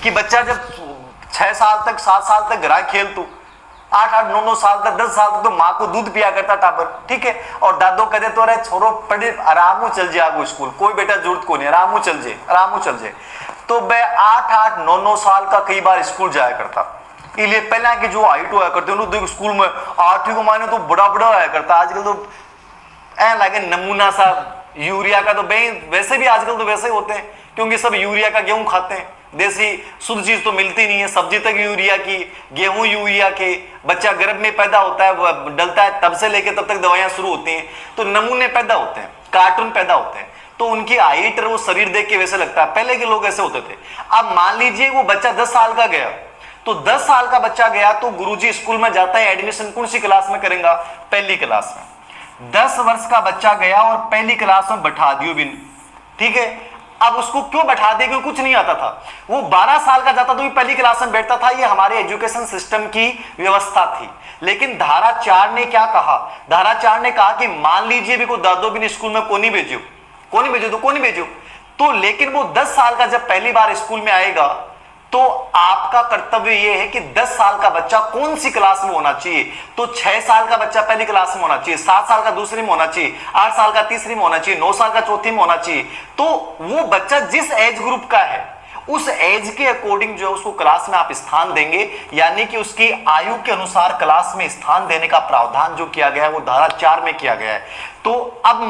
कि बच्चा जब 6 साल तक 7 साल तक रहा खेल, तू 8-8 9-9 साल तक 10 साल तक तो माँ को दूध पिया करता टाबर, ठीक है। और दादो कहते तो रहे छोरो पढ़े आरामू चल जाए स्कूल, कोई बेटा जरूरत को नहीं, आरामू चल जाए, आरामू चल जाए। तो मैं 8-8 9-9 साल का कई बार स्कूल जाया करता। इसलिए पहले की जो हाइट हुआ करते उन्होंने स्कूल में 8वीं को माने तो बड़ा बड़ा आया करता। आजकल तो ऐ लगे नमूना सा यूरिया का, तो वैसे भी आजकल तो वैसे ही होते हैं, क्योंकि सब यूरिया का गेहूं खाते हैं, देसी शुद्ध चीज तो मिलती नहीं है। सब्जी तक यूरिया की, गेहूं यूरिया के, बच्चा गर्भ में पैदा होता है, डलता है, तब से लेकर तब तक दवाइयां शुरू होती हैं। तो नमूने पैदा होते हैं, कार्टून पैदा होते हैं, तो उनकी हाइट और वो शरीर देख के वैसे लगता है। पहले के लोग ऐसे होते थे। अब मान लीजिए वो बच्चा 10 साल का गया, तो 10 साल का बच्चा गया तो गुरुजी स्कूल में जाता है, एडमिशन कौन सी क्लास में करेगा? पहली क्लास में। 10 वर्ष का बच्चा गया और पहली क्लास में बैठा दियो बिन, ठीक है। अब उसको क्यों बैठा दिया? क्योंकि कुछ नहीं आता था। वो 12 साल का जाता तो भी पहली क्लास में बैठता था। ये हमारे एजुकेशन सिस्टम की व्यवस्था थी। लेकिन धारा 4 ने क्या कहा? धारा 4 ने कहा कि मान लीजिए भी को दादो बिन स्कूल में को नहीं भेजो तो को नहीं भेजो, तो लेकिन वो 10 साल का जब पहली बार स्कूल में आएगा तो आपका कर्तव्य यह है कि 10 साल का बच्चा कौन सी क्लास में होना चाहिए। तो 6 साल का बच्चा पहली क्लास में होना चाहिए, 7 साल का दूसरी में होना चाहिए, 8 साल का तीसरी में होना चाहिए, 9 साल का चौथी में होना चाहिए। तो वो बच्चा जिस एज ग्रुप का है उस एज के अकॉर्डिंग जो है उसको क्लास में आप स्थान देंगे, यानी कि उसकी आयु के अनुसार क्लास में स्थान देने का प्रावधान जो किया गया है वो धारा 4 में किया गया है। तो अब